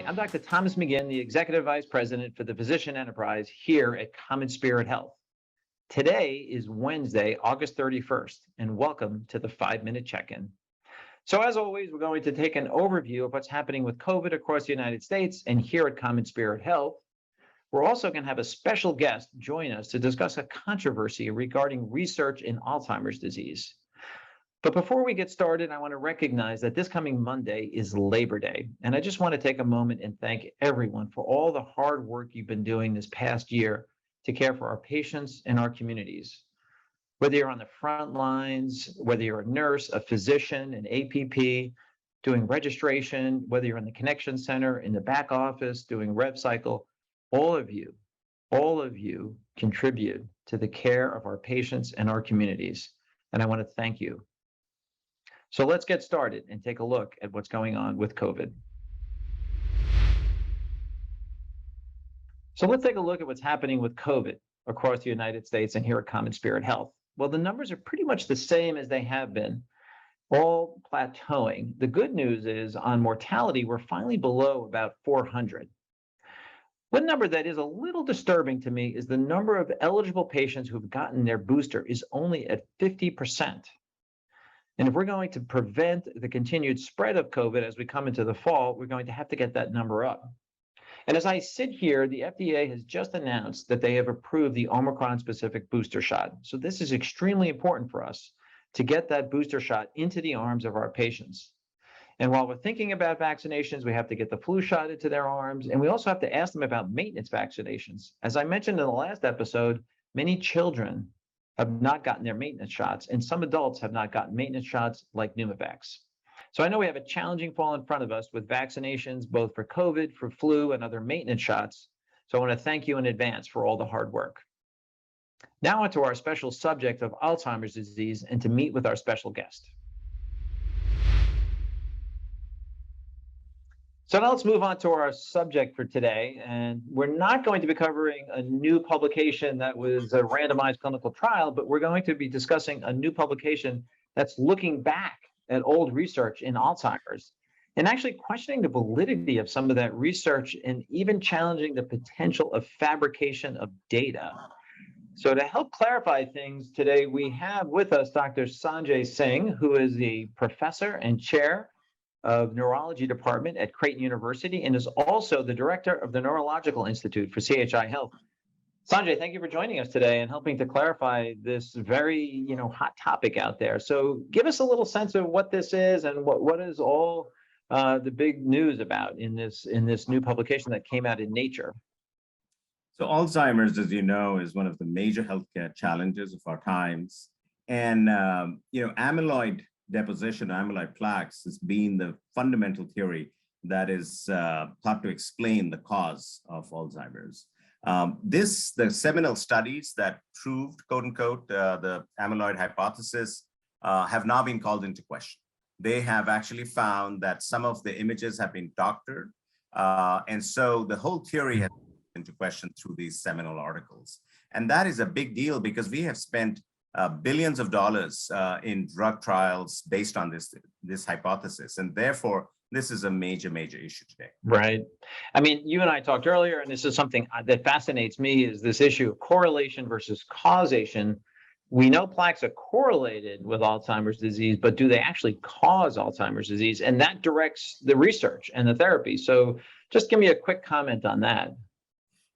I'm Dr. Thomas McGinn, the Executive Vice President for the Physician Enterprise here at CommonSpirit Health. Today is Wednesday, August 31st, and welcome to the 5-Minute Check-In. So as always, we're going to take an overview of what's happening with COVID across the United States, and here at CommonSpirit Health, we're also going to have a special guest join us to discuss a controversy regarding research in Alzheimer's disease. But before we get started, I want to recognize that this coming Monday is Labor Day. And I just want to take a moment and thank everyone for all the hard work you've been doing this past year to care for our patients and our communities. Whether you're on the front lines, whether you're a nurse, a physician, an APP, doing registration, whether you're in the connection center, in the back office, doing rev cycle, all of you contribute to the care of our patients and our communities. And I want to thank you. So let's get started and take a look at what's going on with COVID. So let's take a look at what's happening with COVID across the United States and here at CommonSpirit Health. Well, the numbers are pretty much the same as they have been, all plateauing. The good news is on mortality, we're finally below about 400. One number that is a little disturbing to me is the number of eligible patients who've gotten their booster is only at 50%. And if we're going to prevent the continued spread of COVID as we come into the fall, we're going to have to get that number up. And as I sit here, the FDA has just announced that they have approved the Omicron specific booster shot. So this is extremely important for us to get that booster shot into the arms of our patients. And while we're thinking about vaccinations, we have to get the flu shot into their arms. And we also have to ask them about maintenance vaccinations. As I mentioned in the last episode, many children have not gotten their maintenance shots, and some adults have not gotten maintenance shots like Pneumovax. So I know we have a challenging fall in front of us with vaccinations, both for COVID, for flu, and other maintenance shots. So I want to thank you in advance for all the hard work. Now on to our special subject of Alzheimer's disease and to meet with our special guest. So now let's move on to our subject for today. And we're not going to be covering a new publication that was a randomized clinical trial, but we're going to be discussing a new publication that's looking back at old research in Alzheimer's and actually questioning the validity of some of that research and even challenging the potential of fabrication of data. So to help clarify things today, we have with us Dr. Sanjay Singh, who is the professor and chair of Neurology Department at Creighton University and is also the director of the Neurological Institute for CHI Health. Sanjay, thank you for joining us today and helping to clarify this very, hot topic out there. So give us a little sense of what this is and what is all the big news about in this new publication that came out in Nature. So Alzheimer's, as you know, is one of the major healthcare challenges of our times. And, amyloid deposition, amyloid plaques, has been the fundamental theory that is thought to explain the cause of Alzheimer's. The seminal studies that proved, quote unquote, the amyloid hypothesis have now been called into question. They have actually found that some of the images have been doctored. And so the whole theory has been into question through these seminal articles. And that is a big deal because we have spent billions of dollars in drug trials based on this hypothesis. And therefore, this is a major issue today. Right. I mean, you and I talked earlier, and this is something that fascinates me, is this issue of correlation versus causation. We know plaques are correlated with Alzheimer's disease, but do they actually cause Alzheimer's disease? And that directs the research and the therapy. So just give me a quick comment on that.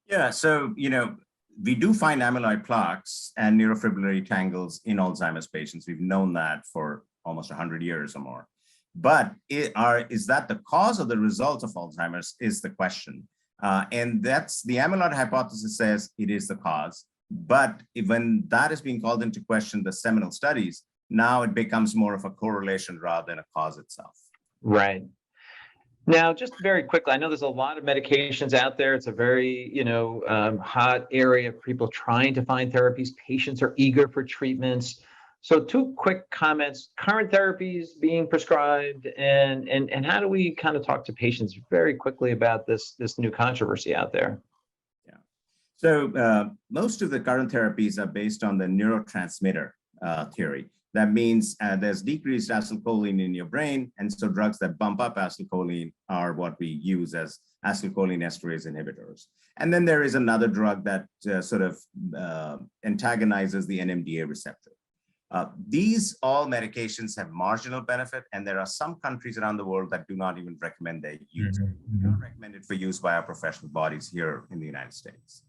Yeah, so, we do find amyloid plaques and neurofibrillary tangles in Alzheimer's patients. We've known that for almost 100 years or more. But is that the cause or the result of Alzheimer's is the question. And that's the amyloid hypothesis says it is the cause. But when that is being called into question, the seminal studies, now it becomes more of a correlation rather than a cause itself. Right. Now, just very quickly, I know there's a lot of medications out there. It's a very, hot area of people trying to find therapies. Patients are eager for treatments. So 2 quick comments: current therapies being prescribed, and how do we kind of talk to patients very quickly about this new controversy out there? Yeah. So most of the current therapies are based on the neurotransmitter theory. That means there's decreased acetylcholine in your brain. And so drugs that bump up acetylcholine are what we use as acetylcholine esterase inhibitors. And then there is another drug that antagonizes the NMDA receptor. These all medications have marginal benefit, and there are some countries around the world that do not even recommend their use. They're not recommended for use by our professional bodies here in the United States.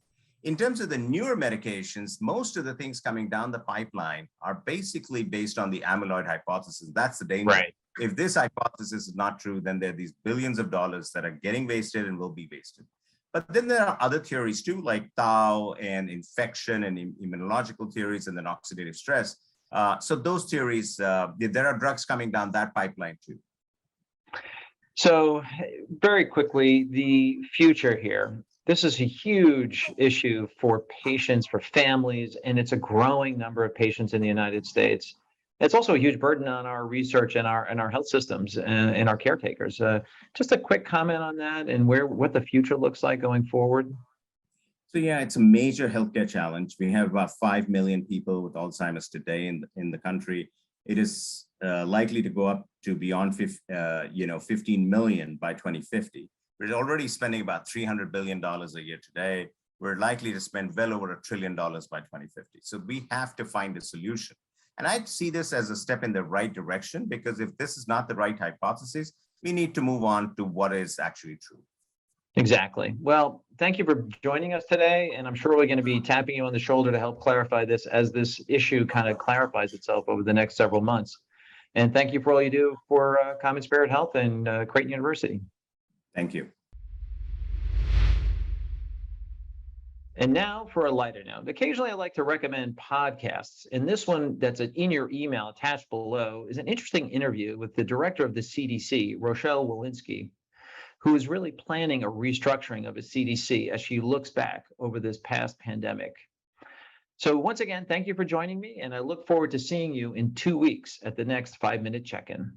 In terms of the newer medications, most of the things coming down the pipeline are basically based on the amyloid hypothesis. That's the danger. Right. If this hypothesis is not true, then there are these billions of dollars that are getting wasted and will be wasted. But then there are other theories too, like tau and infection and immunological theories and then oxidative stress. So those theories, there are drugs coming down that pipeline too. So very quickly, the future here. This is a huge issue for patients, for families, and it's a growing number of patients in the United States. It's also a huge burden on our research and our health systems and our caretakers. Just a quick comment on that and what the future looks like going forward. So yeah, it's a major healthcare challenge. We have about 5 million people with Alzheimer's today in the country. It is likely to go up to beyond 15 million by 2050. We're already spending about $300 billion a year today. We're likely to spend well over $1 trillion by 2050. So we have to find a solution. And I see this as a step in the right direction, because if this is not the right hypothesis, we need to move on to what is actually true. Exactly. Well, thank you for joining us today. And I'm sure we're going to be tapping you on the shoulder to help clarify this as this issue kind of clarifies itself over the next several months. And thank you for all you do for CommonSpirit Health and Creighton University. Thank you. And now for a lighter note. Occasionally I like to recommend podcasts. And this one that's in your email attached below is an interesting interview with the director of the CDC, Rochelle Walensky, who is really planning a restructuring of a CDC as she looks back over this past pandemic. So once again, thank you for joining me, and I look forward to seeing you in 2 weeks at the next 5-Minute Check-In.